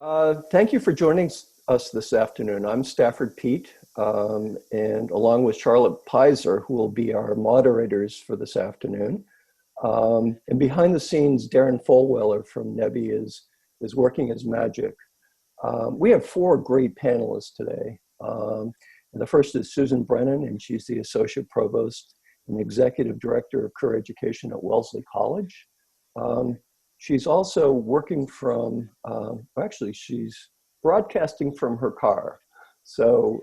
Thank you for joining us this afternoon. I'm Stafford Pete, and along with Charlotte Pizer, who will be our moderators for this afternoon. And behind the scenes, Darren Folweller from NEBI is working his magic. We have four great panelists today. And the first is Susan Brennan, and she's the Associate Provost and Executive Director of Career Education at Wellesley College. She's also working from, actually, she's broadcasting from her car. So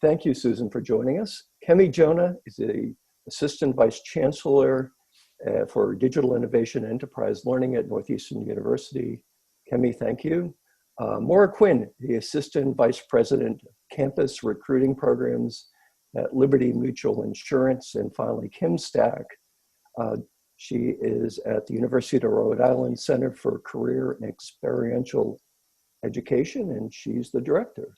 thank you, Susan, for joining us. Kemi Jonah is the Assistant Vice Chancellor for Digital Innovation and Enterprise Learning at Northeastern University. Kemi, thank you. Maura Quinn, the Assistant Vice President of Campus Recruiting Programs at Liberty Mutual Insurance. And finally, Kim Stack. She is at the University of Rhode Island Center for Career and Experiential Education, and she's the director.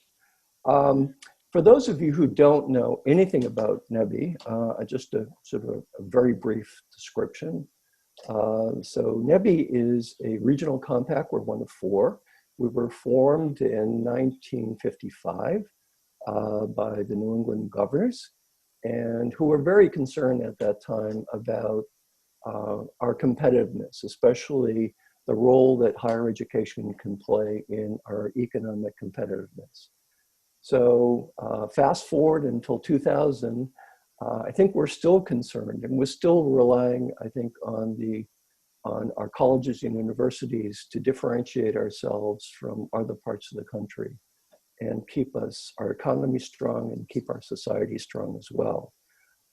For those of you who don't know anything about NEBI, just a sort of a very brief description. So NEBI is a regional compact. We're one of four. We were formed in 1955 by the New England governors, and who were very concerned at that time about our competitiveness, especially the role that higher education can play in our economic competitiveness. So fast forward until 2000, I think we're still concerned, and we're still relying, I think, on our colleges and universities to differentiate ourselves from other parts of the country and keep our economy strong and keep our society strong as well.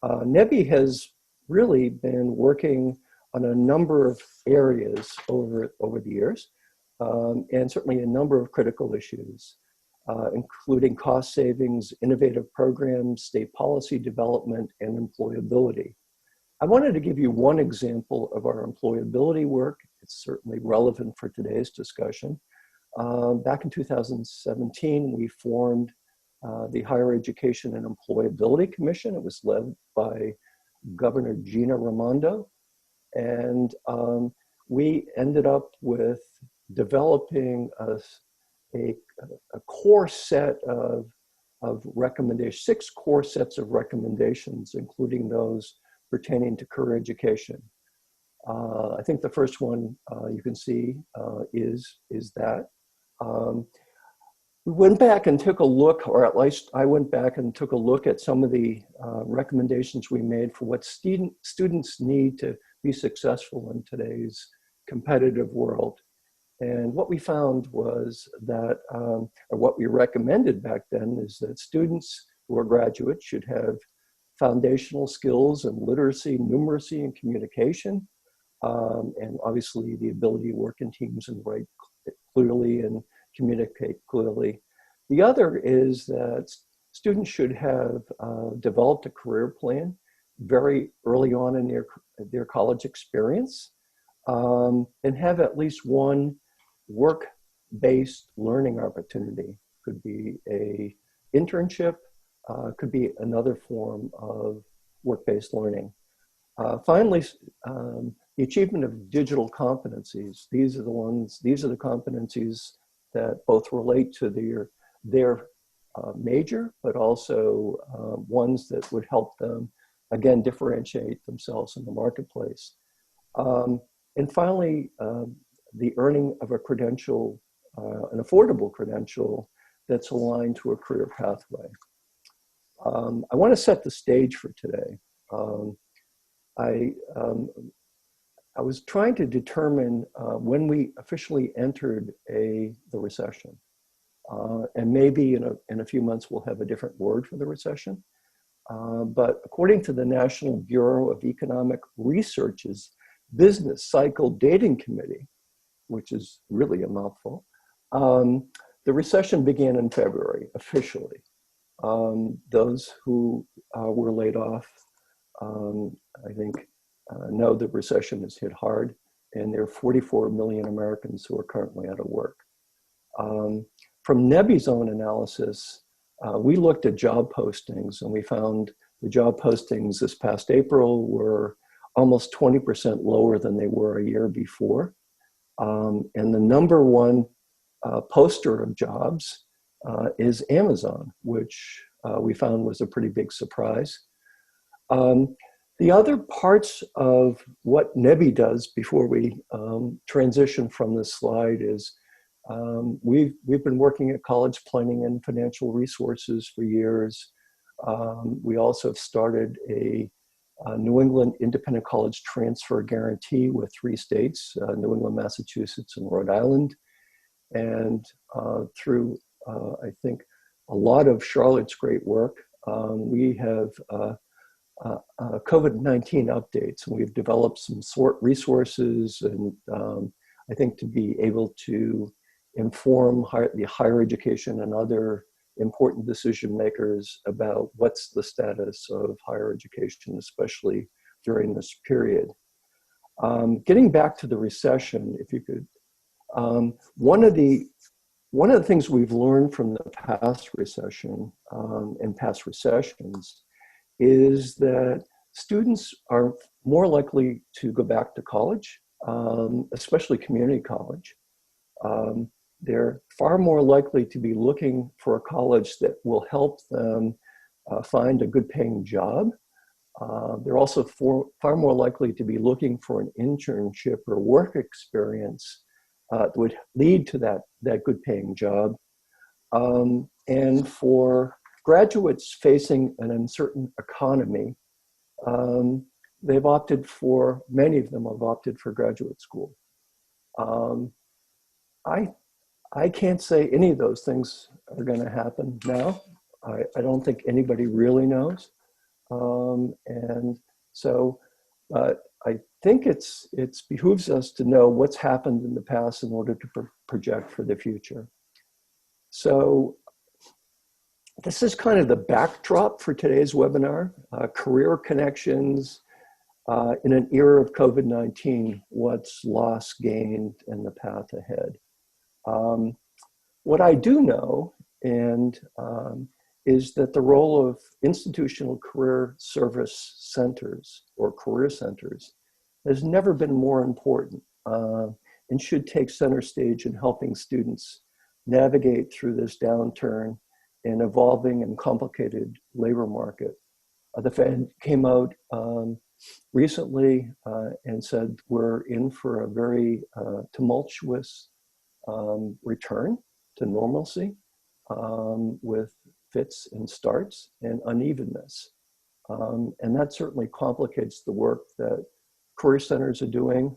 NEBI has really been working on a number of areas over the years, and certainly a number of critical issues, including cost savings, innovative programs, state policy development, and employability. I wanted to give you one example of our employability work. It's certainly relevant for today's discussion. Back in 2017, we formed the Higher Education and Employability Commission. It was led by Governor Gina Raimondo, and we ended up with developing a core set of recommendations, 6 core sets of recommendations, including those pertaining to career education. I think the first one you can see is that. We went back and took a look, or at least I went back and took a look at some of the recommendations we made for what students need to be successful in today's competitive world. And what we found was that, or what we recommended back then, is that students who are graduates should have foundational skills in literacy, numeracy, and communication, and obviously the ability to work in teams and write clearly and communicate clearly. The other is that students should have developed a career plan very early on in their college experience, and have at least one work-based learning opportunity. Could be a internship, could be another form of work-based learning. Finally, the achievement of digital competencies. These are the competencies that both relate to their major, but also ones that would help them, again, differentiate themselves in the marketplace. And finally, the earning of a credential, an affordable credential that's aligned to a career pathway. I want to set the stage for today. I was trying to determine when we officially entered the recession. And maybe in a few months, we'll have a different word for the recession. But according to the National Bureau of Economic Research's Business Cycle Dating Committee, which is really a mouthful, the recession began in February, officially. Those who were laid off, I think, know the recession has hit hard, and there are 44 million Americans who are currently out of work. From NEBI's own analysis, we looked at job postings, and we found the job postings this past April were almost 20% lower than they were a year before. And the number one poster of jobs is Amazon, which we found was a pretty big surprise. The other parts of what NEBI does before we transition from this slide is we've been working at college planning and financial resources for years. We also have started a New England Independent College Transfer Guarantee with 3 states, New England, Massachusetts, and Rhode Island. And through, I think, a lot of Charlotte's great work, we have COVID-19 updates, and we've developed some resources and I think to be able to inform the higher education and other important decision makers about what's the status of higher education, especially during this period. Getting back to the recession, if you could, one of the things we've learned from the past recession and past recessions is that students are more likely to go back to college, especially community college. They're far more likely to be looking for a college that will help them find a good paying job. They're also far more likely to be looking for an internship or work experience that would lead to that good paying job. And for graduates facing an uncertain economy, many of them have opted for graduate school. I can't say any of those things are going to happen now. I don't think anybody really knows. And so I think it behooves us to know what's happened in the past in order to project for the future. So this is kind of the backdrop for today's webinar, career connections in an era of COVID-19, what's lost, gained, and the path ahead. What I do know is that the role of institutional career service centers or career centers has never been more important and should take center stage in helping students navigate through this downturn in evolving and complicated labor market. The Fed came out recently and said we're in for a very tumultuous return to normalcy with fits and starts and unevenness. And that certainly complicates the work that career centers are doing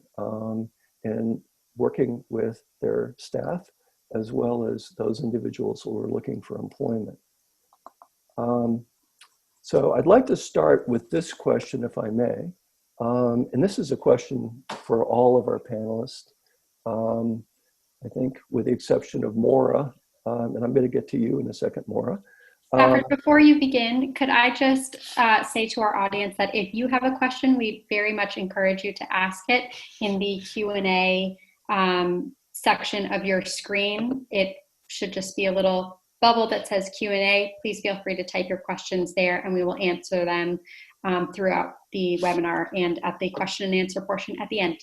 and working with their staff, as well as those individuals who are looking for employment. So I'd like to start with this question, if I may. And this is a question for all of our panelists. I think with the exception of Maura, and I'm going to get to you in a second, Maura. Stafford, before you begin, could I just say to our audience that if you have a question, we very much encourage you to ask it in the Q&A section of your screen. It should just be a little bubble that says Q&A. Please feel free to type your questions there and we will answer them throughout the webinar and at the question and answer portion at the end.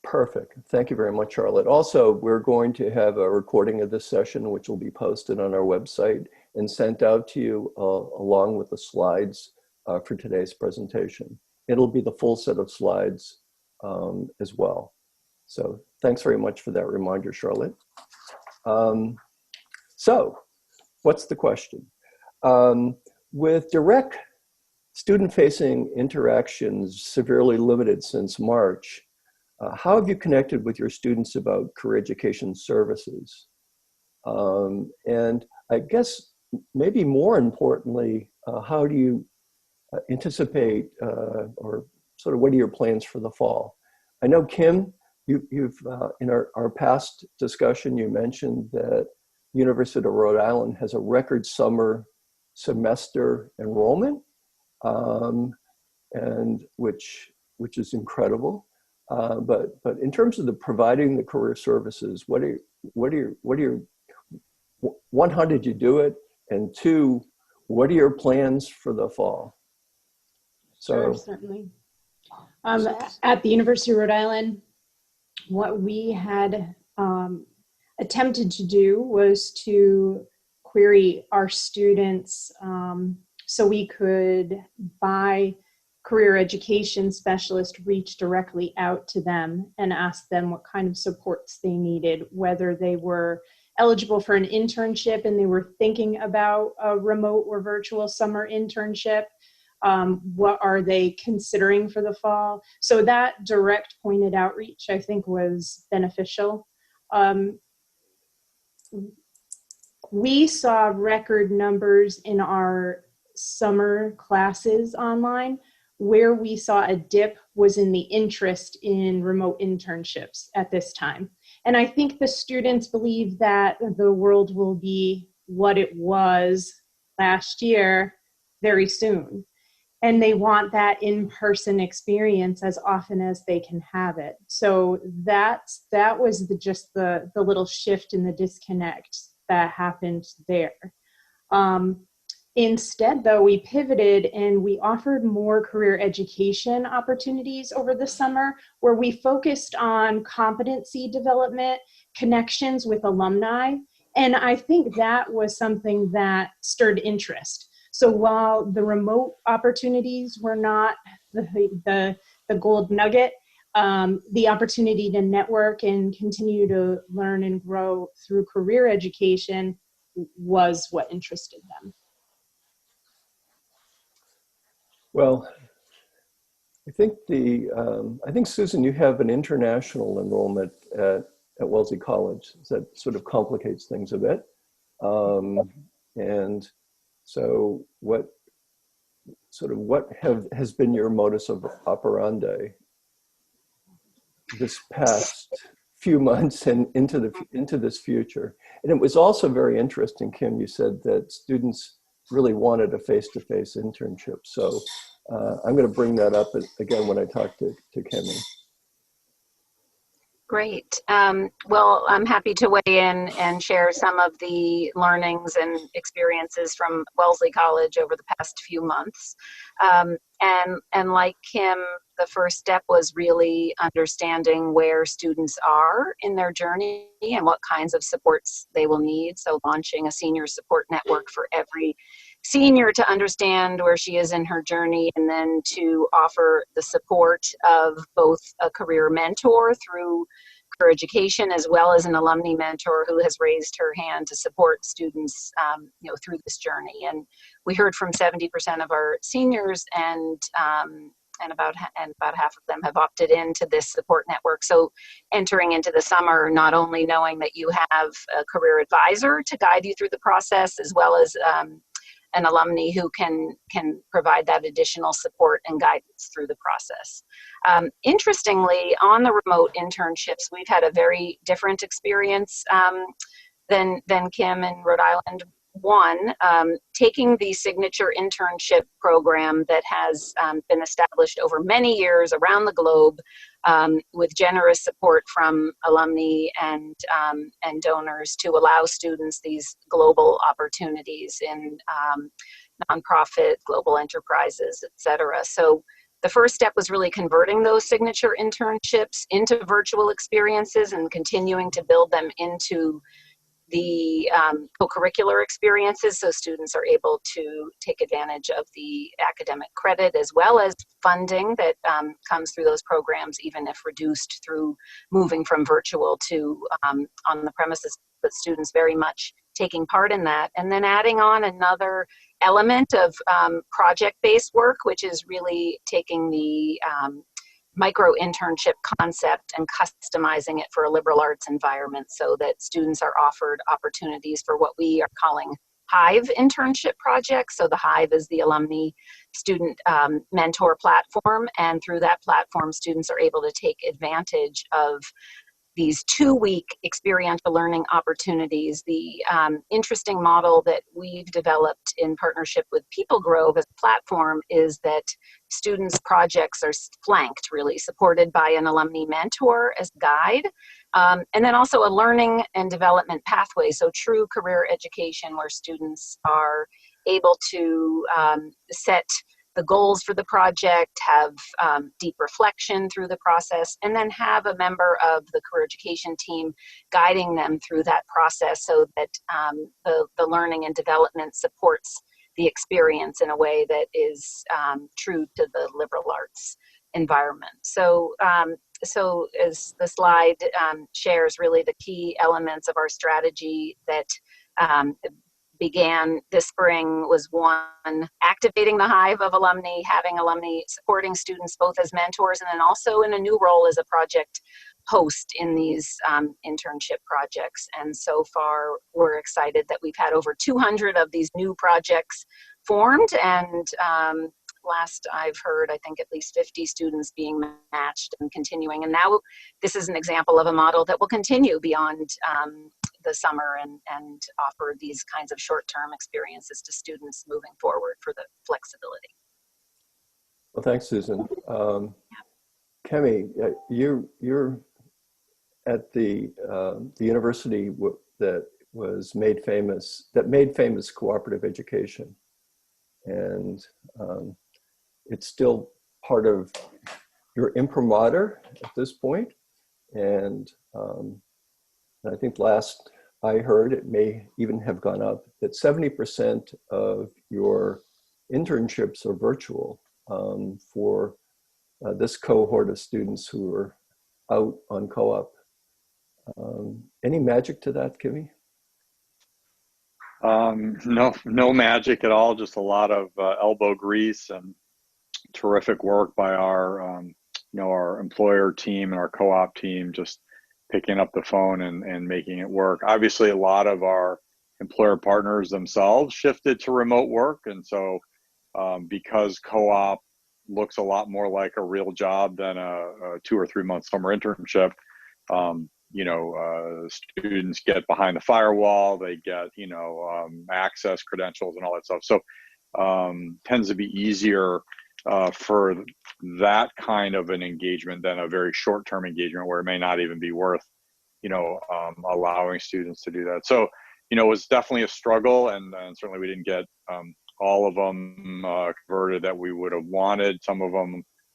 Perfect. Thank you very much, Charlotte. Also, we're going to have a recording of this session, which will be posted on our website and sent out to you along with the slides for today's presentation. It'll be the full set of slides as well. So thanks very much for that reminder, Charlotte. So what's the question? With direct student-facing interactions severely limited since March, how have you connected with your students about career education services? And I guess maybe more importantly, how do you anticipate or sort of what are your plans for the fall? I know, Kim, you've in our past discussion, you mentioned that University of Rhode Island has a record summer semester enrollment, and which is incredible. But in terms of providing the career services, what are your one, how did you do it? And two, what are your plans for the fall? Sure, certainly. At the University of Rhode Island, what we had attempted to do was to query our students so we could, by career education specialist, reach directly out to them and ask them what kind of supports they needed, whether they were eligible for an internship and they were thinking about a remote or virtual summer internship. What are they considering for the fall? So that direct pointed outreach, I think, was beneficial. We saw record numbers in our summer classes online. Where we saw a dip was in the interest in remote internships at this time. And I think the students believe that the world will be what it was last year very soon. And they want that in-person experience as often as they can have it. So that was just the little shift in the disconnect that happened there. Instead, though, we pivoted and we offered more career education opportunities over the summer, where we focused on competency development, connections with alumni. And I think that was something that stirred interest. So while the remote opportunities were not the gold nugget, the opportunity to network and continue to learn and grow through career education was what interested them. Well, I think Susan, you have an international enrollment at Wellesley College. That sort of complicates things a bit. And so what has been your modus operandi this past few months and into this future? And it was also very interesting, Kim, you said that students really wanted a face-to-face internship. So I'm going to bring that up again when I talk to Kimmy. Great. Well, I'm happy to weigh in and share some of the learnings and experiences from Wellesley College over the past few months. And like Kim, the first step was really understanding where students are in their journey and what kinds of supports they will need. So launching a senior support network for every senior to understand where she is in her journey, and then to offer the support of both a career mentor through career education, as well as an alumni mentor who has raised her hand to support students through this journey. And we heard from 70% of our seniors, and about half of them have opted into this support network. So entering into the summer, not only knowing that you have a career advisor to guide you through the process, as well as an alumni who can provide that additional support and guidance through the process. Interestingly, on the remote internships, we've had a very different experience than Kim in Rhode Island. One, taking the signature internship program that has been established over many years around the globe, with generous support from alumni and donors to allow students these global opportunities in nonprofit, global enterprises, et cetera. So the first step was really converting those signature internships into virtual experiences and continuing to build them into the co-curricular experiences, so students are able to take advantage of the academic credit as well as funding that comes through those programs, even if reduced through moving from virtual to on the premises, but students very much taking part in that. And then adding on another element of project-based work, which is really taking the micro internship concept and customizing it for a liberal arts environment, so that students are offered opportunities for what we are calling Hive internship projects. So the Hive is the alumni student mentor platform, and through that platform, students are able to take advantage of these 2-week experiential learning opportunities. The interesting model that we've developed in partnership with People Grove as a platform is that students' projects are flanked, really supported by an alumni mentor as a guide, and then also a learning and development pathway, so true career education where students are able to set the goals for the project, have deep reflection through the process, and then have a member of the career education team guiding them through that process so that the learning and development supports the experience in a way that is true to the liberal arts environment. So, so as the slide shares, really the key elements of our strategy that began this spring was one, activating the Hive of alumni, having alumni supporting students both as mentors and then also in a new role as a project host in these internship projects. And so far, we're excited that we've had over 200 of these new projects formed, and last I've heard, I think at least 50 students being matched and continuing. And now this is an example of a model that will continue beyond the summer and offer these kinds of short-term experiences to students moving forward for the flexibility. Well, thanks, Susan. Kemi, you're at the university that made famous cooperative education, and it's still part of your imprimatur at this point. And I think last I heard, it may even have gone up, that 70% of your internships are virtual for this cohort of students who are out on co-op. Any magic to that, Kimmy? No magic at all. Just a lot of elbow grease and terrific work by our, our employer team and our co-op team, just picking up the phone and making it work. Obviously, a lot of our employer partners themselves shifted to remote work. And so because co-op looks a lot more like a real job than a 2 or 3 month summer internship, students get behind the firewall, they get, access credentials and all that stuff. So tends to be easier for that kind of an engagement than a very short-term engagement where it may not even be worth, allowing students to do that. So, it was definitely a struggle, and certainly we didn't get all of them converted that we would have wanted.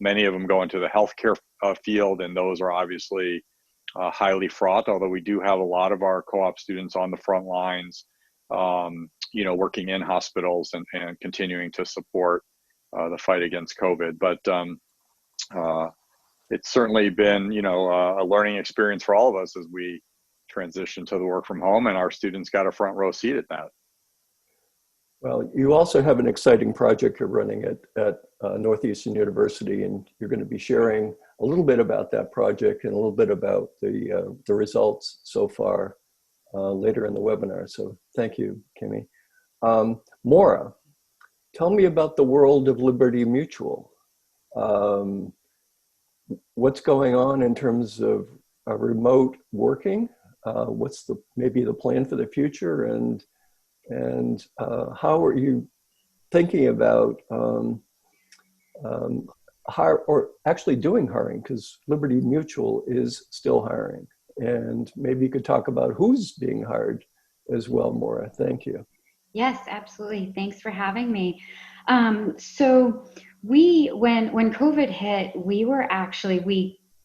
Many of them go into the healthcare field, and those are obviously highly fraught, although we do have a lot of our co-op students on the front lines, working in hospitals and continuing to support the fight against COVID. But it's certainly been, a learning experience for all of us as we transition to the work from home, and our students got a front row seat at that. Well, you also have an exciting project you're running at Northeastern University, and you're going to be sharing a little bit about that project and a little bit about the results so far later in the webinar. So thank you, Kimmy. Maura, tell me about the world of Liberty Mutual. What's going on in terms of remote working? What's maybe the plan for the future, and how are you thinking about actually doing hiring? Because Liberty Mutual is still hiring, and maybe you could talk about who's being hired as well, Maura. Thank you. Yes, absolutely. Thanks for having me. So when COVID hit,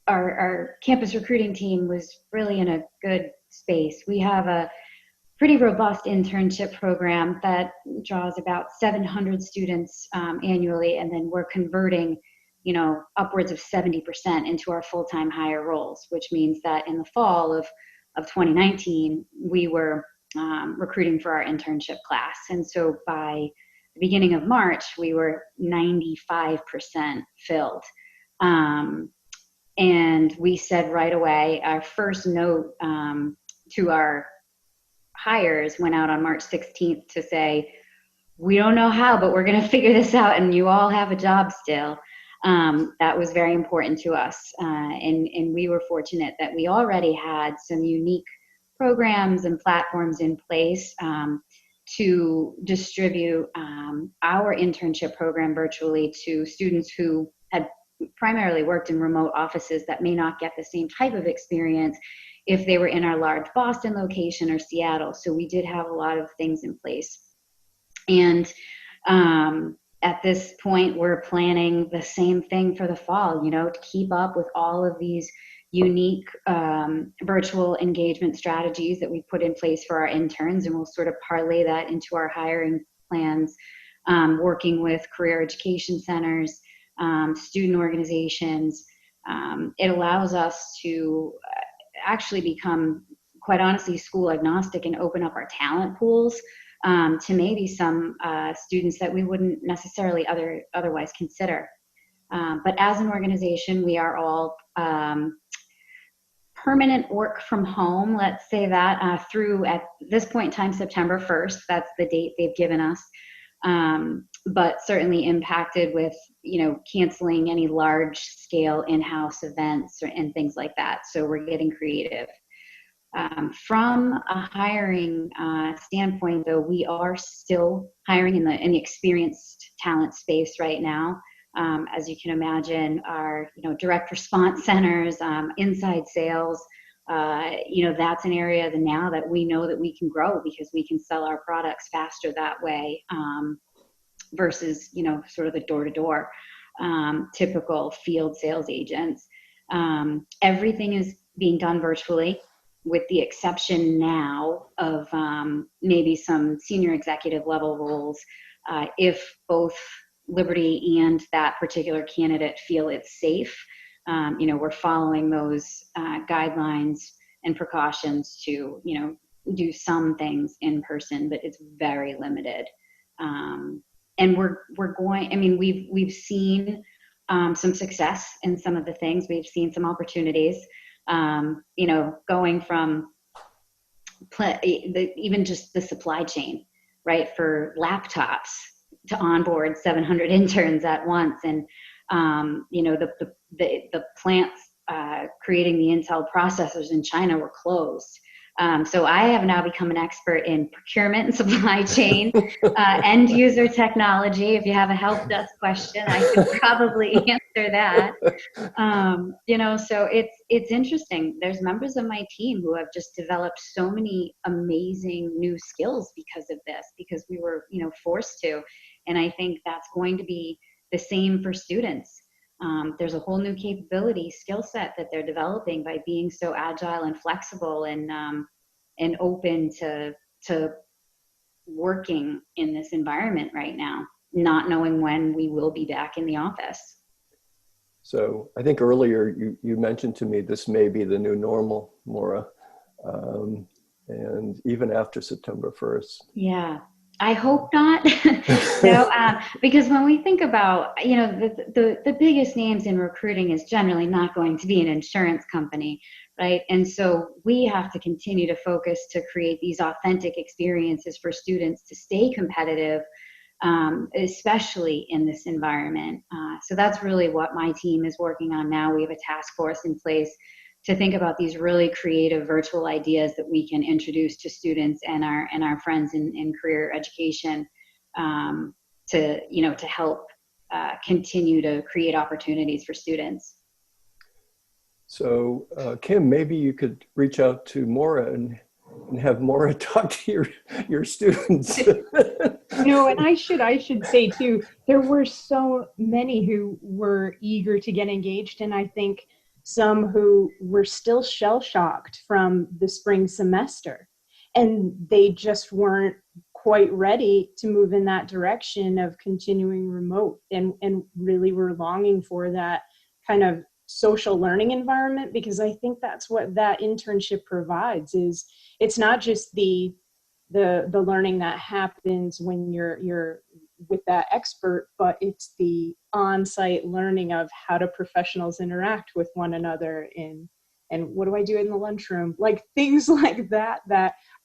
our campus recruiting team was really in a good space. We have a pretty robust internship program that draws about 700 students annually, and then we're converting, upwards of 70% into our full-time hire roles, which means that in the fall of 2019, we were recruiting for our internship class. And so by the beginning of March, we were 95% filled. And we said right away, our first note to our hires went out on March 16th to say, we don't know how, but we're going to figure this out, and you all have a job still. That was very important to us. And we were fortunate that we already had some unique programs and platforms in place to distribute our internship program virtually to students who had primarily worked in remote offices that may not get the same type of experience if they were in our large Boston location or Seattle. So we did have a lot of things in place. And at this point, we're planning the same thing for the fall, to keep up with all of these unique virtual engagement strategies that we put in place for our interns, and we'll sort of parlay that into our hiring plans, working with career education centers, student organizations. It allows us to actually become, quite honestly, school agnostic and open up our talent pools to maybe some students that we wouldn't necessarily otherwise consider. But as an organization, we are all permanent work from home, let's say that, through, at this point in time, September 1st. That's the date they've given us. But certainly impacted with, canceling any large scale in-house events and things like that. So we're getting creative. From a hiring standpoint, though, we are still hiring in the experienced talent space right now. As you can imagine, our direct response centers, inside sales, that's an area now that we know that we can grow because we can sell our products faster that way, versus sort of the door-to-door typical field sales agents. Everything is being done virtually, with the exception now of maybe some senior executive level roles, if both Liberty and that particular candidate feel it's safe. We're following those guidelines and precautions to do some things in person, but it's very limited. And we're going, we've seen some success in some of the things. We've seen some opportunities, going from even just the supply chain, right, for laptops to onboard 700 interns at once. And, the plants creating the Intel processors in China were closed. So I have now become an expert in procurement and supply chain, end user technology. If you have a help desk question, I could probably answer that. So it's interesting. There's members of my team who have just developed so many amazing new skills because of this, because we were, forced to. And I think that's going to be the same for students. There's a whole new capability, skill set that they're developing by being so agile and flexible and open to working in this environment right now, not knowing when we will be back in the office. So I think earlier you mentioned to me this may be the new normal, Maura, and even after September 1st. Yeah. I hope not. Because when we think about, the biggest names in recruiting is generally not going to be an insurance company, right? And so we have to continue to focus to create these authentic experiences for students to stay competitive, especially in this environment. So that's really what my team is working on now. We have a task force in place to think about these really creative virtual ideas that we can introduce to students and our friends in career education, to help continue to create opportunities for students. So Kim, maybe you could reach out to Maura and have Maura talk to your students. And I should say too, there were so many who were eager to get engaged, and I think some who were still shell-shocked from the spring semester, and they just weren't quite ready to move in that direction of continuing remote, and really were longing for that kind of social learning environment, because I think that's what that internship provides. Is it's not just the learning that happens when you're with that expert, but it's the on-site learning of how do professionals interact with one another and what do I do in the lunchroom, like things like that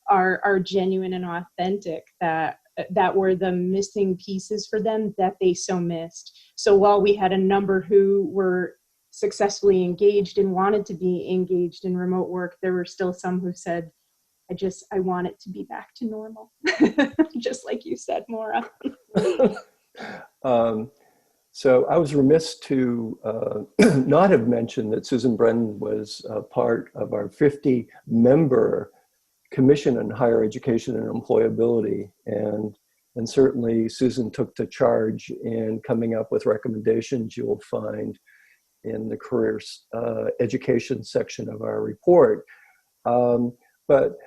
are genuine and authentic, that were the missing pieces for them that they so missed. So while we had a number who were successfully engaged and wanted to be engaged in remote work, there were still some who said, I want it to be back to normal. Just like you said, Maura. So I was remiss to not have mentioned that Susan Brennan was part of our 50-member Commission on Higher Education and Employability. And And certainly Susan took the charge in coming up with recommendations you'll find in the career education section of our report. But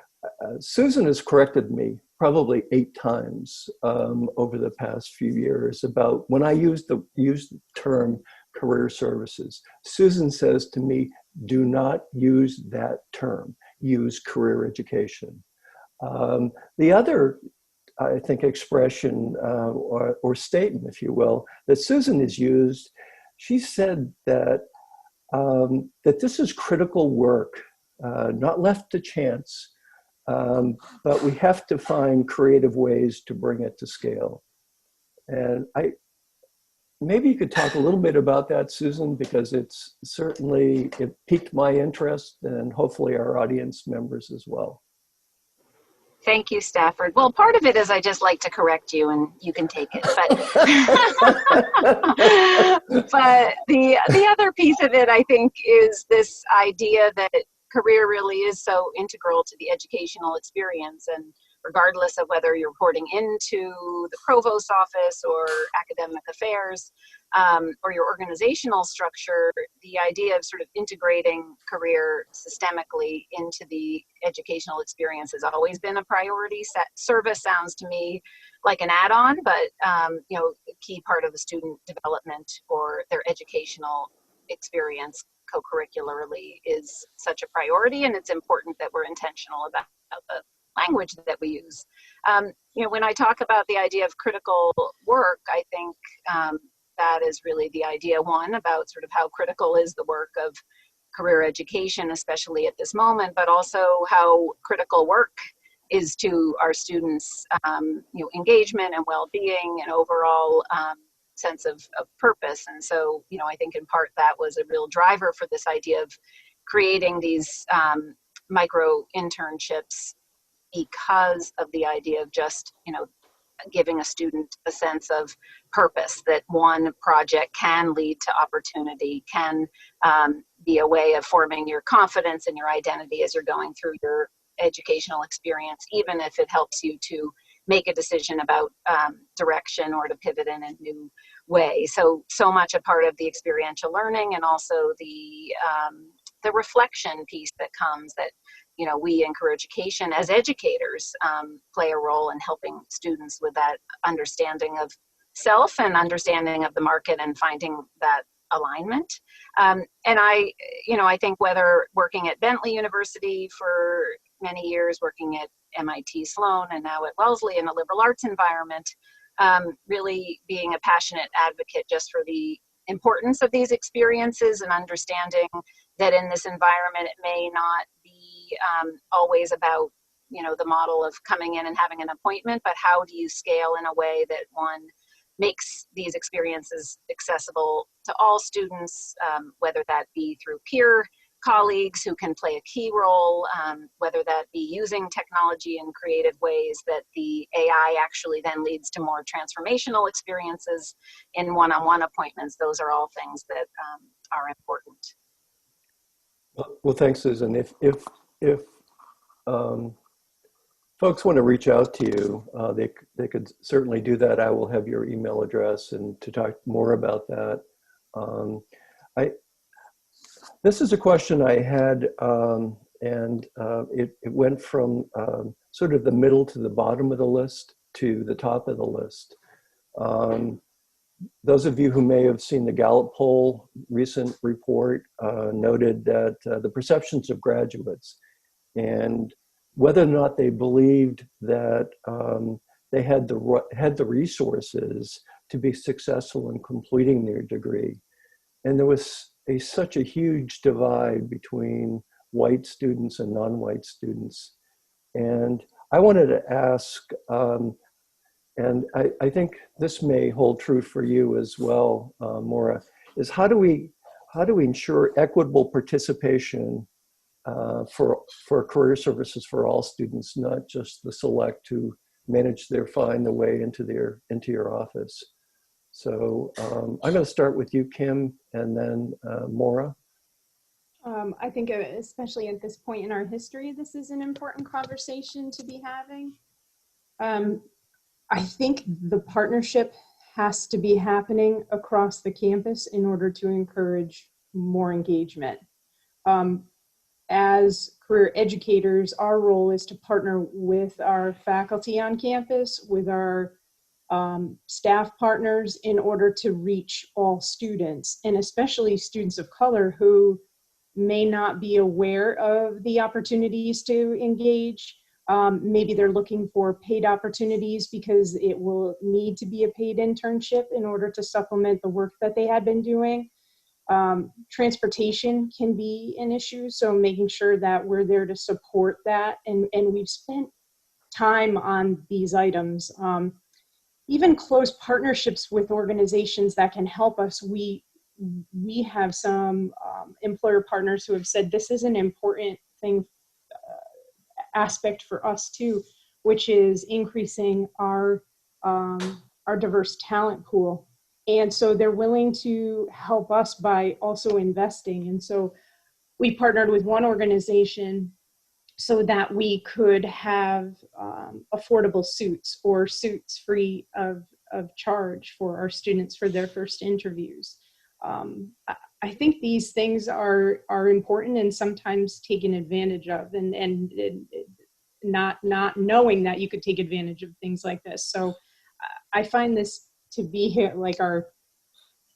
Susan has corrected me probably 8 times over the past few years about when I use the term career services. Susan says to me, do not use that term, use career education. The other, I think, expression or statement, if you will, that Susan has used, she said that, that this is critical work, not left to chance, but we have to find creative ways to bring it to scale. And maybe you could talk a little bit about that, Susan, because it piqued my interest and hopefully our audience members as well. Thank you, Stafford. Well, part of it is I just like to correct you and you can take it. But the other piece of it, I think, is this idea that career really is so integral to the educational experience. And regardless of whether you're reporting into the provost office or academic affairs or your organizational structure, the idea of sort of integrating career systemically into the educational experience has always been a priority. Service sounds to me like an add-on, but a key part of the student development or their educational experience co-curricularly is such a priority, and it's important that we're intentional about the language that we use. When I talk about the idea of critical work, I think that is really the idea, one, about sort of how critical is the work of career education, especially at this moment, but also how critical work is to our students' engagement and well-being and overall sense of purpose. And so, I think in part that was a real driver for this idea of creating these micro internships, because of the idea of just, giving a student a sense of purpose, that one project can lead to opportunity, can be a way of forming your confidence and your identity as you're going through your educational experience, even if it helps you to make a decision about direction or to pivot in a new way. So much a part of the experiential learning, and also the reflection piece that comes, that we in career education as educators play a role in helping students with that understanding of self and understanding of the market and finding that alignment. And I think whether working at Bentley University for many years, working at MIT Sloan, and now at Wellesley in a liberal arts environment, really being a passionate advocate just for the importance of these experiences and understanding that in this environment it may not be always about the model of coming in and having an appointment, but how do you scale in a way that one makes these experiences accessible to all students, whether that be through peer colleagues who can play a key role, whether that be using technology in creative ways that the AI actually then leads to more transformational experiences in one-on-one appointments. Those are all things that are important. Well, thanks, Susan. If folks want to reach out to you, they could certainly do that. I will have your email address, and to talk more about that. This is a question I had, and it went from sort of the middle to the bottom of the list to the top of the list. Those of you who may have seen the Gallup poll recent report noted that the perceptions of graduates and whether or not they believed that they had the resources to be successful in completing their degree. And there was such a huge divide between white students and non-white students. And I wanted to ask, and I think this may hold true for you as well, Maura, is how do we ensure equitable participation for career services for all students, not just the select who find their way into your office? So I'm going to start with you, Kim, and then Maura. I think especially at this point in our history, this is an important conversation to be having. I think the partnership has to be happening across the campus in order to encourage more engagement. As career educators, our role is to partner with our faculty on campus, with our staff partners, in order to reach all students, and especially students of color who may not be aware of the opportunities to engage. Maybe they're looking for paid opportunities because it will need to be a paid internship in order to supplement the work that they had been doing. Transportation can be an issue, so making sure that we're there to support that. And we've spent time on these items. Even close partnerships with organizations that can help us. We have some employer partners who have said this is an important thing, aspect for us too, which is increasing our diverse talent pool. And so they're willing to help us by also investing. And so we partnered with one organization so that we could have affordable suits, or suits free of charge for our students for their first interviews. I think these things are important and sometimes taken advantage of, and not knowing that you could take advantage of things like this. So I find this to be like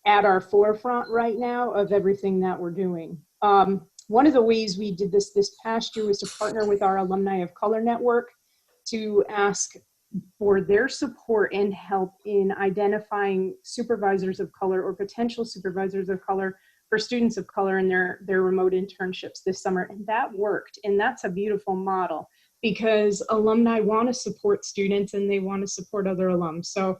at our forefront right now of everything that we're doing. One of the ways we did this past year was to partner with our Alumni of Color Network to ask for their support and help in identifying supervisors of color or potential supervisors of color for students of color in their remote internships this summer. And that worked. And that's a beautiful model, because alumni want to support students and they want to support other alums. So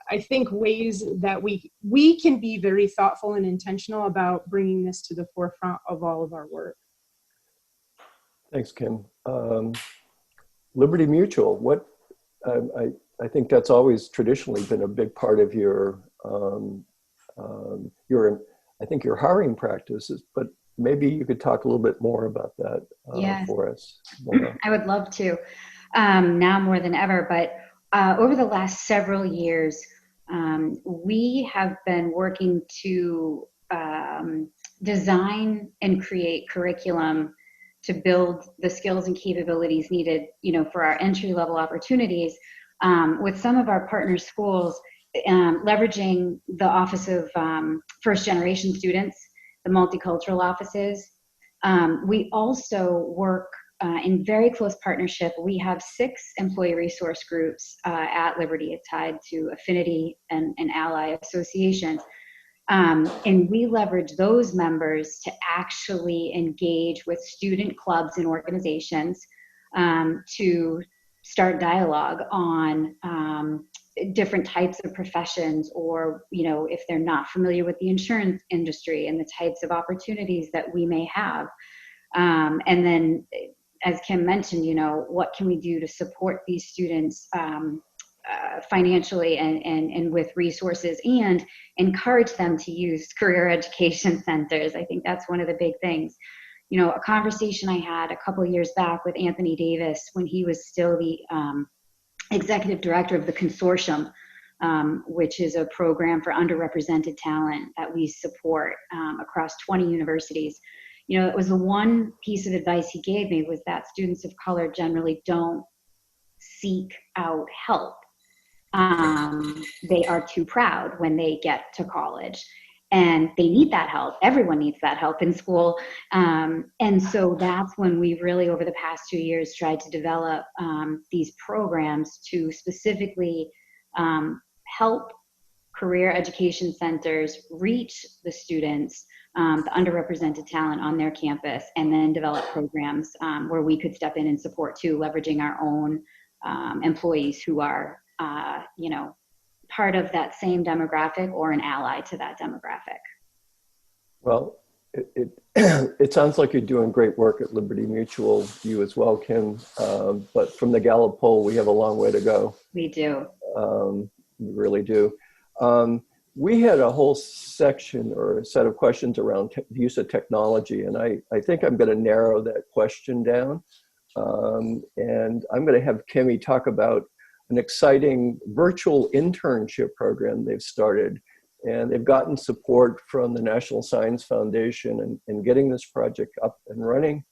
I think ways that we can be very thoughtful and intentional about bringing this to the forefront of all of our work. Thanks, Kim. Liberty Mutual, what I think that's always traditionally been a big part of your I think your hiring practices, but maybe you could talk a little bit more about that for us. I would love to, now more than ever, but over the last several years, we have been working to design and create curriculum to build the skills and capabilities needed, for our entry-level opportunities, with some of our partner schools, leveraging the Office of First-Generation Students, the multicultural offices. We also work in very close partnership. We have 6 employee resource groups at Liberty, tied to affinity and ally associations. And we leverage those members to actually engage with student clubs and organizations to start dialogue on different types of professions, or, if they're not familiar with the insurance industry and the types of opportunities that we may have. And then, as Kim mentioned, what can we do to support these students financially and with resources, and encourage them to use career education centers. I think that's one of the big things. A conversation I had a couple of years back with Anthony Davis when he was still the executive director of the consortium, which is a program for underrepresented talent that we support across 20 universities. It was the one piece of advice he gave me, was that students of color generally don't seek out help. They are too proud when they get to college, and they need that help. Everyone needs that help in school. And so that's when we've really, over the past 2 years, tried to develop these programs to specifically help career education centers reach the students, the underrepresented talent on their campus, and then develop programs where we could step in and support too, leveraging our own employees who are, part of that same demographic or an ally to that demographic. Well, it sounds like you're doing great work at Liberty Mutual, you as well, Kim. But from the Gallup poll, we have a long way to go. We do. We really do. We had a whole section or a set of questions around the use of technology, and I think I'm going to narrow that question down. And I'm going to have Kimmy talk about an exciting virtual internship program they've started. And they've gotten support from the National Science Foundation in getting this project up and running.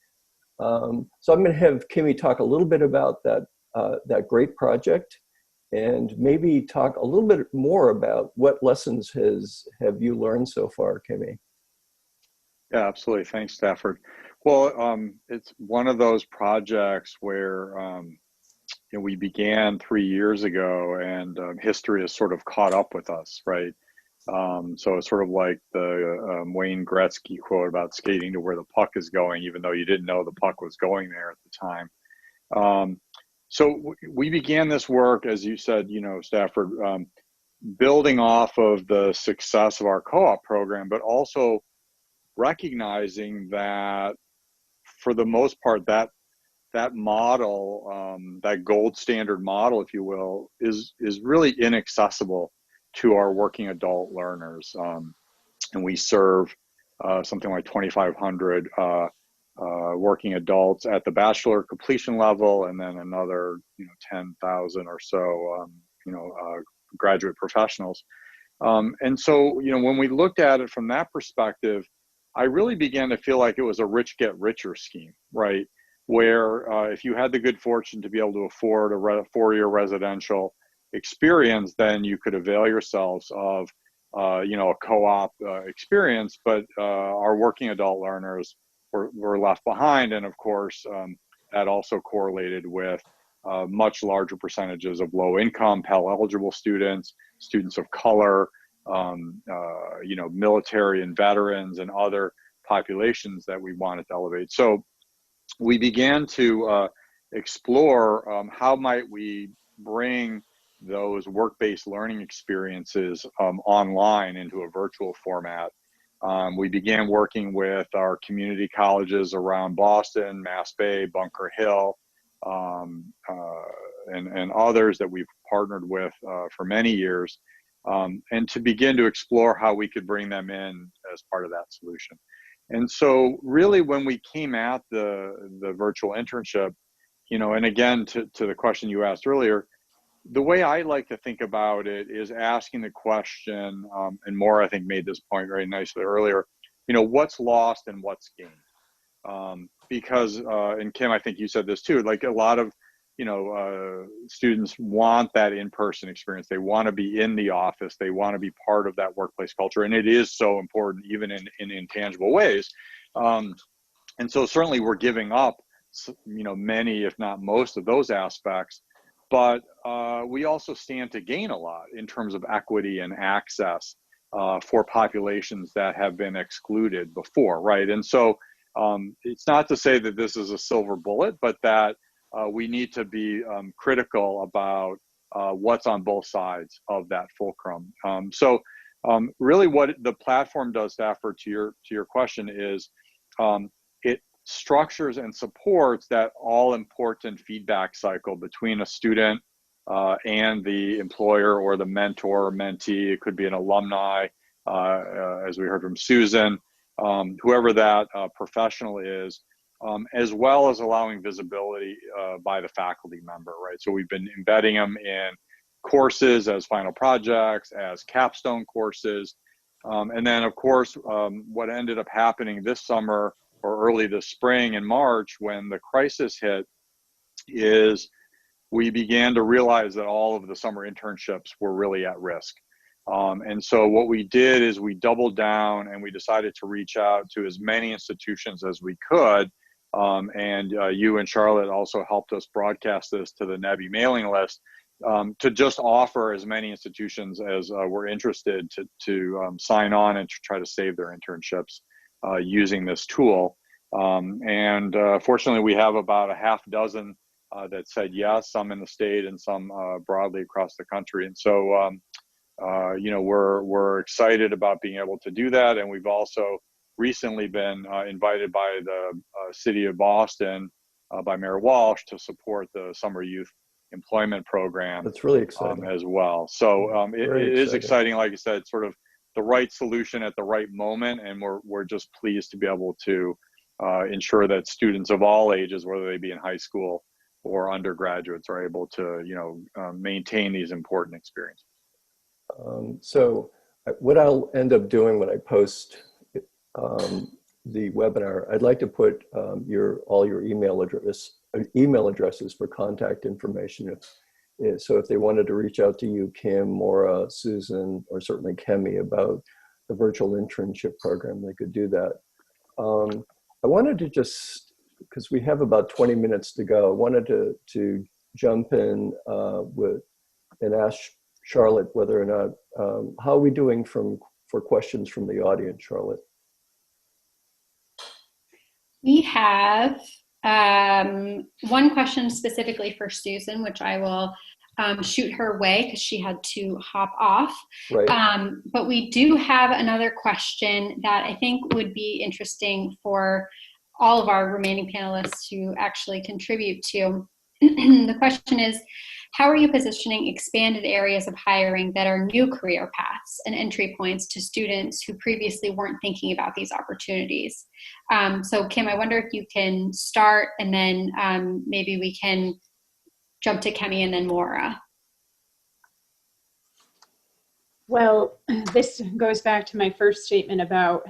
So I'm going to have Kimmy talk a little bit about that great project, and maybe talk a little bit more about what lessons have you learned so far, Kimmy? Yeah, absolutely. Thanks, Stafford. Well, it's one of those projects where we began 3 years ago, and history has sort of caught up with us, right? So it's sort of like the Wayne Gretzky quote about skating to where the puck is going, even though you didn't know the puck was going there at the time. So we began this work, as you said, Stafford, building off of the success of our co-op program, but also recognizing that for the most part, that model, that gold standard model, if you will, is really inaccessible to our working adult learners. And we serve something like 2,500 working adults at the bachelor completion level, and then another 10,000 or so graduate professionals. And so when we looked at it from that perspective, I really began to feel like it was a rich get richer scheme, right? Where if you had the good fortune to be able to afford a 4-year residential experience, then you could avail yourselves of a co-op experience. But our working adult learners were left behind, and of course that also correlated with much larger percentages of low-income Pell eligible students, students of color, military and veterans, and other populations that we wanted to elevate. So we began to explore how might we bring those work-based learning experiences online into a virtual format. We began working with our community colleges around Boston, Mass Bay, Bunker Hill, and others that we've partnered with for many years, and to begin to explore how we could bring them in as part of that solution. And so really when we came at the virtual internship, and again, to the question you asked earlier, the way I like to think about it is asking the question, and Maura, I think, made this point very nicely earlier, what's lost and what's gained? Because, and Kim, I think you said this too, like a lot of, students want that in-person experience. They want to be in the office. They want to be part of that workplace culture. And it is so important, even in intangible ways. And so certainly we're giving up, many, if not most of those aspects. But we also stand to gain a lot in terms of equity and access for populations that have been excluded before, right? And so it's not to say that this is a silver bullet, but that we need to be critical about what's on both sides of that fulcrum. So really what the platform does, Stafford, to your question, is it structures and supports that all important feedback cycle between a student and the employer or the mentor or mentee. It could be an alumni, as we heard from Susan, whoever that professional is, as well as allowing visibility by the faculty member, right? So we've been embedding them in courses as final projects, as capstone courses. And then, of course, what ended up happening this summer or early this spring in March when the crisis hit is we began to realize that all of the summer internships were really at risk. And so what we did is we doubled down and we decided to reach out to as many institutions as we could. And you and Charlotte also helped us broadcast this to the NEBI mailing list to just offer as many institutions as were interested to sign on and to try to save their internships using this tool. And fortunately, we have about a half dozen that said yes, some in the state and some broadly across the country. And so, we're excited about being able to do that. And we've also recently been invited by the city of Boston, by Mayor Walsh, to support the Summer Youth Employment Program. That's really exciting as well. So it is exciting. Like you said, sort of the right solution at the right moment. And we're just pleased to be able to ensure that students of all ages, whether they be in high school or undergraduates are able to, maintain these important experiences. So what I'll end up doing when I post the webinar, I'd like to put all your email addresses for contact information. So if they wanted to reach out to you, Kim, Maura, Susan, or certainly Kemi about the virtual internship program, they could do that. I wanted to just, because we have about 20 minutes to go, I wanted to jump in and ask Charlotte whether or not, how are we doing for questions from the audience, Charlotte? We have one question specifically for Susan, which I will shoot her way because she had to hop off. Right. But we do have another question that I think would be interesting for all of our remaining panelists to actually contribute to. The question is, how are you positioning expanded areas of hiring that are new career paths and entry points to students who previously weren't thinking about these opportunities? So Kim, I wonder if you can start, and then maybe we can jump to Kemi and then Maura. Well, this goes back to my first statement about,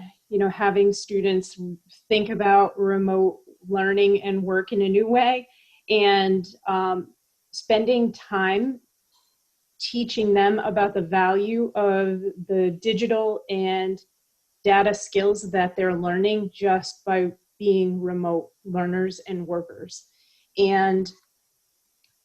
having students think about remote learning and work in a new way, and spending time teaching them about the value of the digital and data skills that they're learning just by being remote learners and workers. And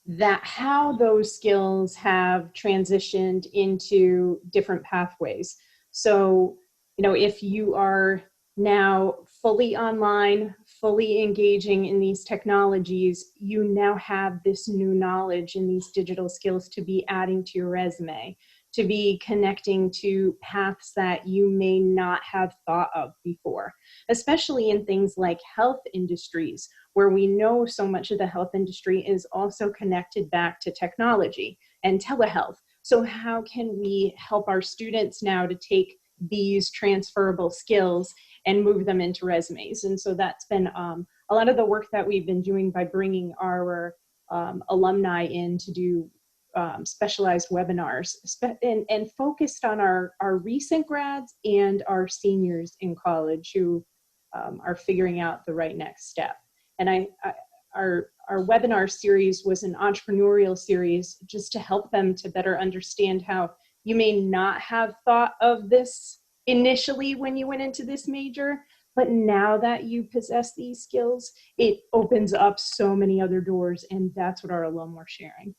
that how those skills have transitioned into different pathways. So, if you are now fully online, fully engaging in these technologies, you now have this new knowledge and these digital skills to be adding to your resume, to be connecting to paths that you may not have thought of before, especially in things like health industries, where we know so much of the health industry is also connected back to technology and telehealth. So how can we help our students now to take these transferable skills and move them into resumes? And so that's been a lot of the work that we've been doing by bringing our alumni in to do specialized webinars and focused on our recent grads and our seniors in college who are figuring out the right next step. And our webinar series was an entrepreneurial series just to help them to better understand how you may not have thought of this initially when you went into this major, but now that you possess these skills, it opens up so many other doors, and that's what our alum were sharing.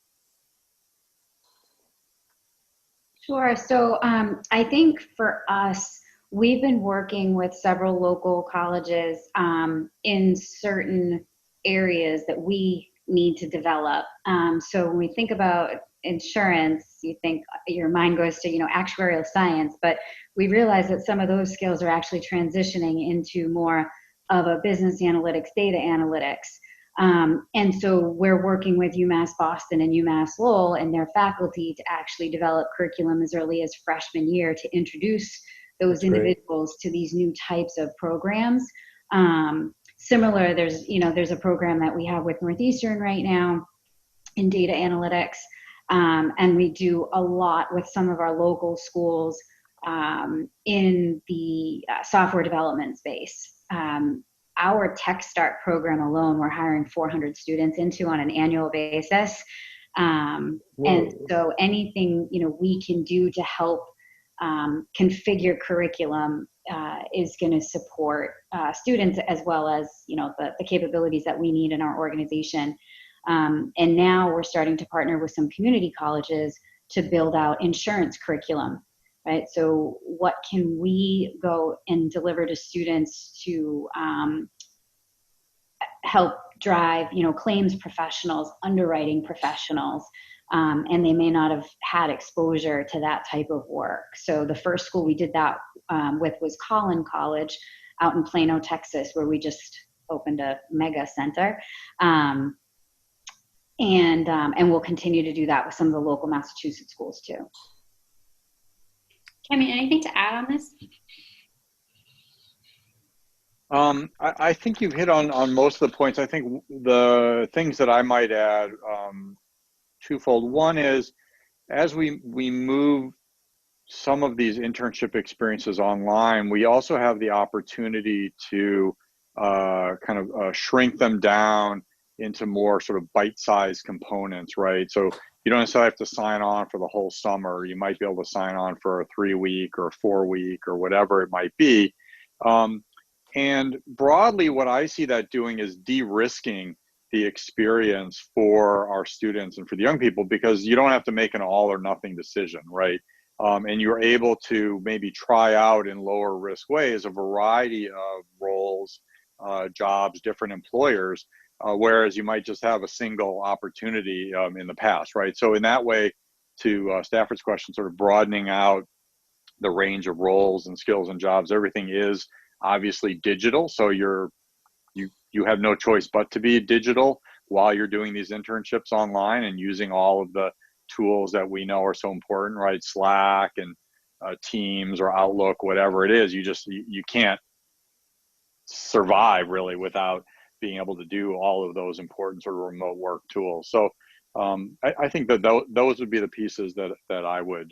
Sure. So I think for us, we've been working with several local colleges in certain areas that we need to develop. So when we think about insurance, you think your mind goes to, actuarial science, but we realize that some of those skills are actually transitioning into more of a business analytics, data analytics. And so we're working with UMass Boston and UMass Lowell and their faculty to actually develop curriculum as early as freshman year to introduce those individuals to these new types of programs. Similar, there's a program that we have with Northeastern right now in data analytics. And we do a lot with some of our local schools in the software development space. Our Tech Start program alone, we're hiring 400 students into on an annual basis. And so anything, we can do to help configure curriculum is going to support students as well as, the capabilities that we need in our organization. And now we're starting to partner with some community colleges to build out insurance curriculum, right? So what can we go and deliver to students to help drive, claims professionals, underwriting professionals, and they may not have had exposure to that type of work. So the first school we did that with was Collin College out in Plano, Texas, where we just opened a mega center. And we'll continue to do that with some of the local Massachusetts schools too. Kemi, anything to add on this? I think you've hit on most of the points. I think the things that I might add, twofold. One is, as we move some of these internship experiences online, we also have the opportunity to shrink them down into more sort of bite-sized components, right? So you don't necessarily have to sign on for the whole summer. You might be able to sign on for a 3-week or a 4-week or whatever it might be. And broadly, what I see that doing is de-risking the experience for our students and for the young people, because you don't have to make an all or nothing decision, right? And you're able to maybe try out in lower risk ways a variety of roles, jobs, different employers, whereas you might just have a single opportunity in the past, right? So in that way, to Stafford's question, sort of broadening out the range of roles and skills and jobs, everything is obviously digital. So you have no choice but to be digital while you're doing these internships online and using all of the tools that we know are so important, right? Slack and Teams or Outlook, whatever it is. You can't survive really without being able to do all of those important sort of remote work tools. So I think that those would be the pieces that I would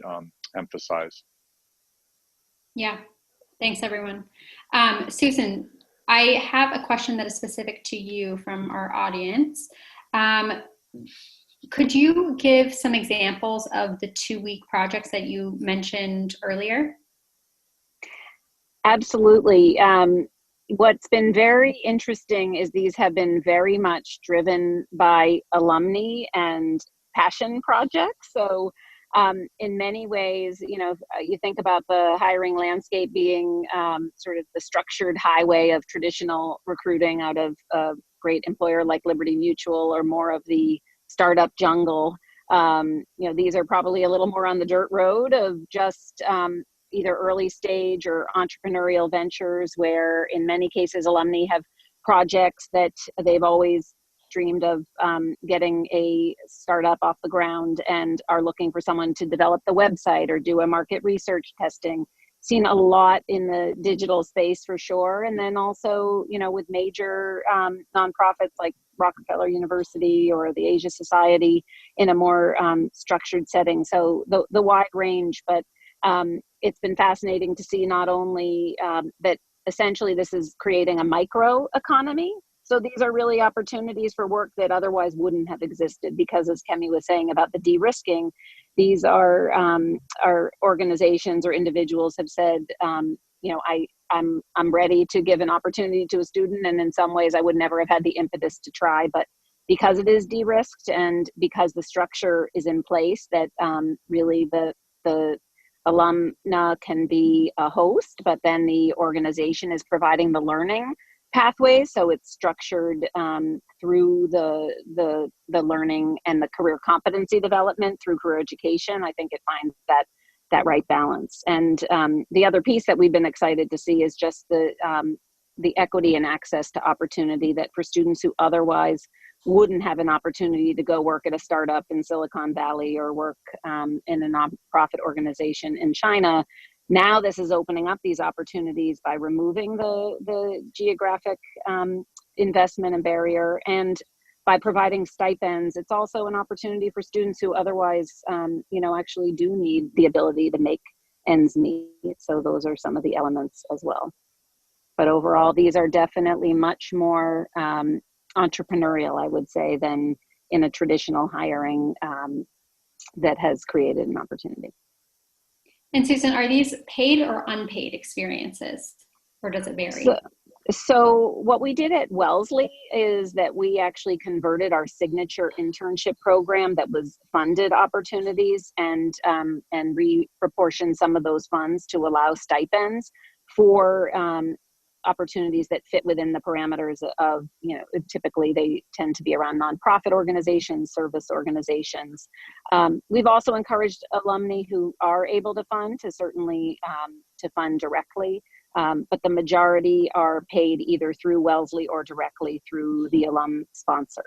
emphasize. Yeah, thanks everyone. Susan, I have a question that is specific to you from our audience. Could you give some examples of the 2-week projects that you mentioned earlier? Absolutely. What's been very interesting is these have been very much driven by alumni and passion projects. So in many ways, you think about the hiring landscape being sort of the structured highway of traditional recruiting out of a great employer like Liberty Mutual, or more of the startup jungle. These are probably a little more on the dirt road of just either early stage or entrepreneurial ventures, where in many cases alumni have projects that they've always dreamed of getting a startup off the ground and are looking for someone to develop the website or do a market research testing. Seen a lot in the digital space for sure. And then also, with major nonprofits like Rockefeller University or the Asia Society in a more structured setting. So the wide range, but it's been fascinating to see not only that essentially this is creating a micro economy. So these are really opportunities for work that otherwise wouldn't have existed, because as Kemi was saying about the de-risking, these are organizations or individuals have said, I'm ready to give an opportunity to a student, and in some ways I would never have had the impetus to try, but because it is de-risked and because the structure is in place, that really the alumna can be a host, but then the organization is providing the learning pathways. So it's structured through the learning and the career competency development through career education. I think it finds that right balance. And the other piece that we've been excited to see is just the equity and access to opportunity, that for students who otherwise wouldn't have an opportunity to go work at a startup in Silicon Valley or work in a nonprofit organization in China. Now this is opening up these opportunities by removing the geographic investment and barrier, and by providing stipends. It's also an opportunity for students who otherwise, actually do need the ability to make ends meet. So those are some of the elements as well. But overall, these are definitely much more entrepreneurial, I would say, than in a traditional hiring that has created an opportunity. And Susan, are these paid or unpaid experiences, or does it vary? So what we did at Wellesley is that we actually converted our signature internship program that was funded opportunities and reproportioned some of those funds to allow stipends for opportunities that fit within the parameters of, typically they tend to be around nonprofit organizations, service organizations. We've also encouraged alumni who are able to fund to certainly to fund directly, but the majority are paid either through Wellesley or directly through the alum sponsor.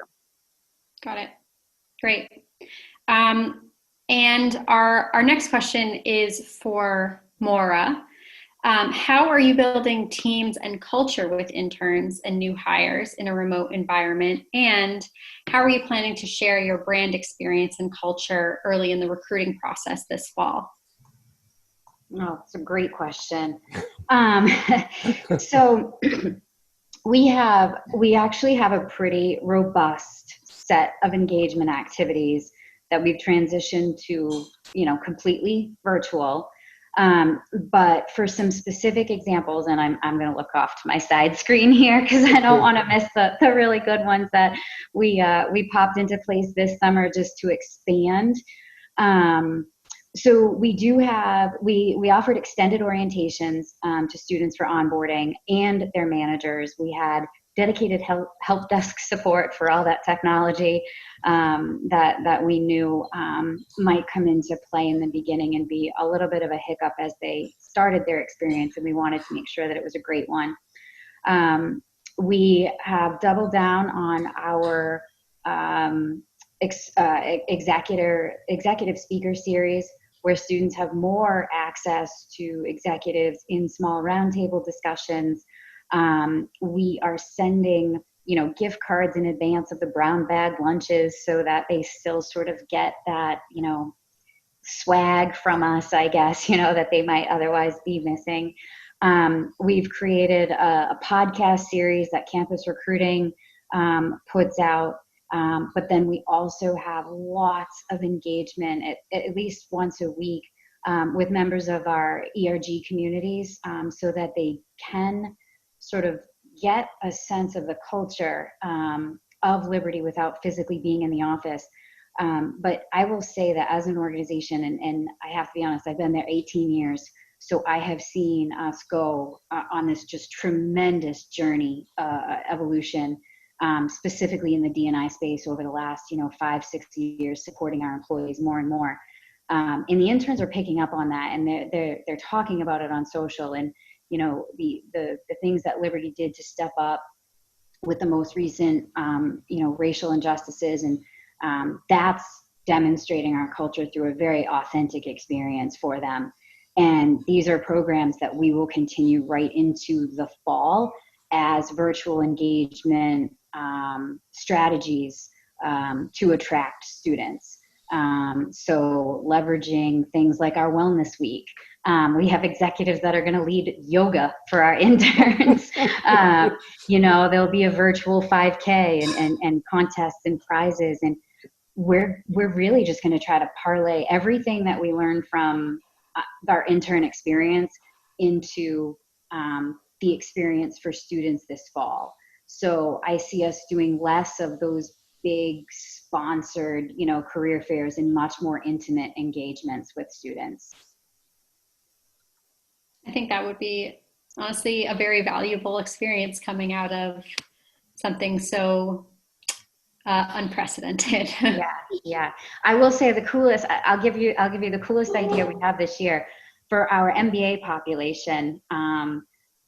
Got it. Great. And our next question is for Maura. How are you building teams and culture with interns and new hires in a remote environment? And how are you planning to share your brand experience and culture early in the recruiting process this fall? Oh, it's a great question. So we actually have a pretty robust set of engagement activities that we've transitioned to, completely virtual. But for some specific examples, and I'm going to look off to my side screen here because I don't want to miss the really good ones that we popped into place this summer just to expand. So we do have, we offered extended orientations to students for onboarding and their managers. We had dedicated help desk support for all that technology that we knew might come into play in the beginning and be a little bit of a hiccup as they started their experience, and we wanted to make sure that it was a great one. We have doubled down on our executive speaker series, where students have more access to executives in small roundtable discussions. We are sending, gift cards in advance of the brown bag lunches so that they still sort of get that, swag from us, I guess, that they might otherwise be missing. We've created a podcast series that Campus Recruiting puts out. But then we also have lots of engagement at least once a week with members of our ERG communities so that they can sort of get a sense of the culture of Liberty without physically being in the office. But I will say that as an organization, and I have to be honest, I've been there 18 years, so I have seen us go on this just tremendous journey, evolution, specifically in the D&I space over the last, 5-6 years, supporting our employees more and more. And the interns are picking up on that, and they're talking about it on social, and the things that Liberty did to step up with the most recent racial injustices, and that's demonstrating our culture through a very authentic experience for them. And these are programs that we will continue right into the fall as virtual engagement strategies to attract students. So leveraging things like our Wellness Week. We have executives that are going to lead yoga for our interns. There'll be a virtual 5K and contests and prizes. And we're really just going to try to parlay everything that we learned from our intern experience into the experience for students this fall. So I see us doing less of those big sponsored, career fairs and much more intimate engagements with students. I think that would be honestly a very valuable experience coming out of something so unprecedented. Yeah. I will say the coolest. I'll give you the coolest idea we have this year for our MBA population.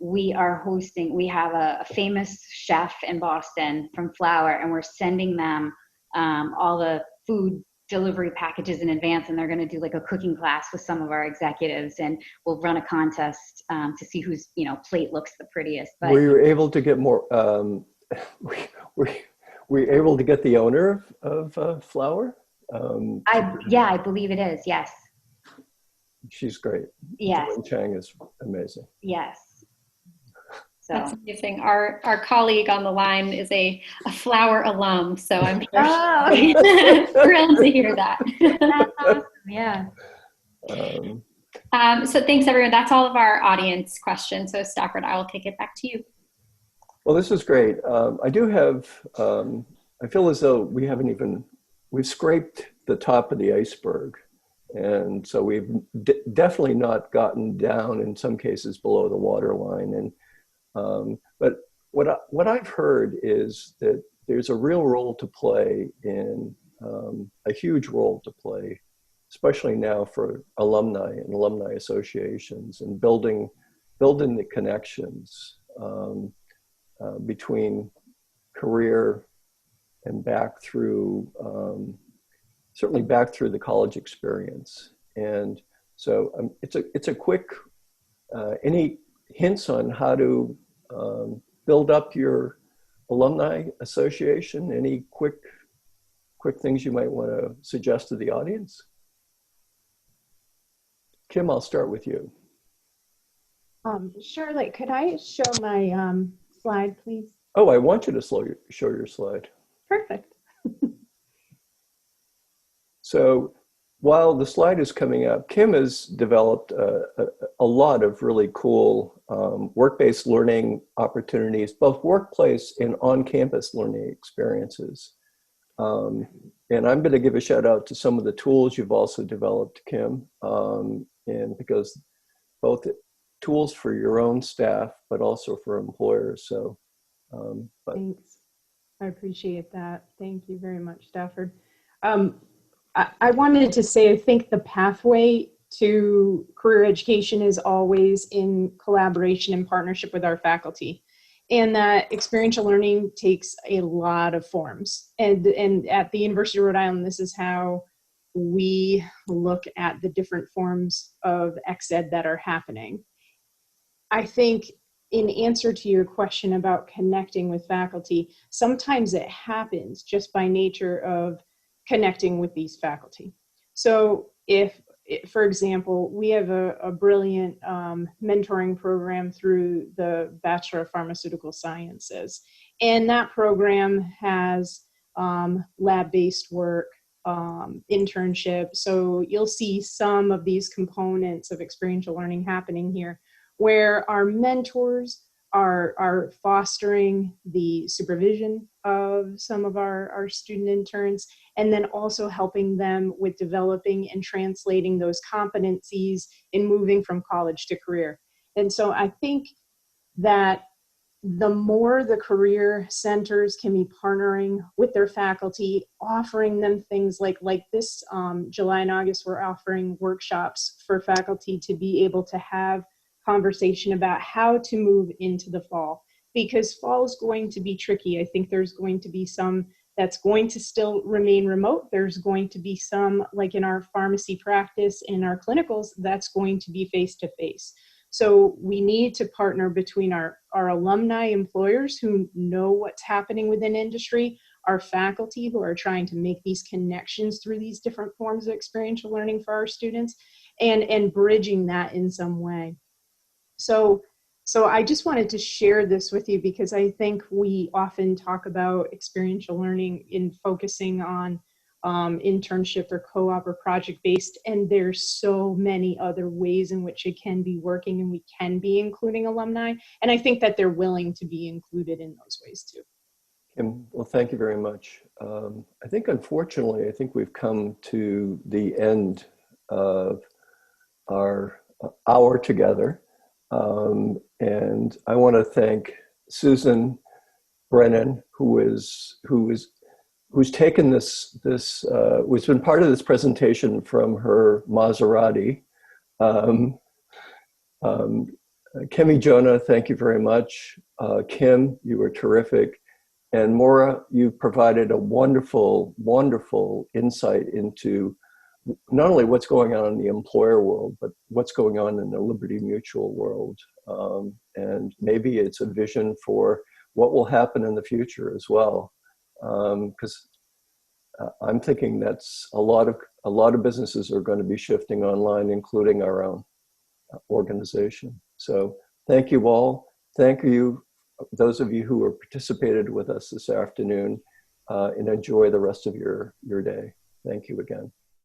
We have a famous chef in Boston from Flour, and we're sending them all the food delivery packages in advance, and they're going to do like a cooking class with some of our executives, and we'll run a contest to see whose plate looks the prettiest. But were you able to get more? Were you able to get the owner of Flour? I believe it is. Yes. She's great. Yes. Joanne Chang is amazing. Yes. So. That's amazing. Our colleague on the line is a Flour alum, so I'm sure she's thrilled to hear that. That's awesome. Yeah. So thanks, everyone. That's all of our audience questions. So Stafford, I will kick it back to you. Well, this is great. I do have, I feel as though we've scraped the top of the iceberg. And so we've definitely not gotten down in some cases below the waterline. And but what I've heard is that there's a real role to play in a huge role to play, especially now for alumni and alumni associations, and building the connections between career and back through. Certainly back through the college experience. And so it's a quick any hints on how to build up your alumni association? Any quick things you might want to suggest to the audience? Kim, I'll start with you. Charlotte, could I show my slide, please? Oh, I want you to show your slide. Perfect. So while the slide is coming up, Kim has developed a lot of really cool work-based learning opportunities, both workplace and on-campus learning experiences. And I'm going to give a shout out to some of the tools you've also developed, Kim, and because both tools for your own staff, but also for employers. So, thanks. I appreciate that. Thank you very much, Stafford. I wanted to say, I think the pathway to career education is always in collaboration and partnership with our faculty. And that experiential learning takes a lot of forms. And at the University of Rhode Island, this is how we look at the different forms of ex-ed that are happening. I think in answer to your question about connecting with faculty, sometimes it happens just by nature of connecting with these faculty. So if, for example, we have a brilliant mentoring program through the Bachelor of Pharmaceutical Sciences. And that program has lab-based work, internship. So you'll see some of these components of experiential learning happening here, where our mentors are fostering the supervision of some of our student interns, and then also helping them with developing and translating those competencies in moving from college to career. And so I think that the more the career centers can be partnering with their faculty, offering them things like this July and August, we're offering workshops for faculty to be able to have conversation about how to move into the fall, because fall is going to be tricky. I think there's going to be some that's going to still remain remote. There's going to be some, like in our pharmacy practice, in our clinicals, that's going to be face-to-face. So we need to partner between our alumni employers who know what's happening within industry, our faculty who are trying to make these connections through these different forms of experiential learning for our students, and bridging that in some way. So I just wanted to share this with you because I think we often talk about experiential learning in focusing on internship or co-op or project-based, and there's so many other ways in which it can be working, and we can be including alumni. And I think that they're willing to be included in those ways too. Kim, well, thank you very much. I think, unfortunately, I think we've come to the end of our hour together. And I want to thank Susan Brennan, who's taken this who's been part of this presentation from her Maserati. Kemi Jonah, thank you very much. Kim, you were terrific. And Maura, you provided a wonderful, wonderful insight into not only what's going on in the employer world, but what's going on in the Liberty Mutual world. And maybe it's a vision for what will happen in the future as well. Because I'm thinking that's a lot of businesses are going to be shifting online, including our own organization. So thank you all. Thank you, those of you who have participated with us this afternoon, and enjoy the rest of your day. Thank you again.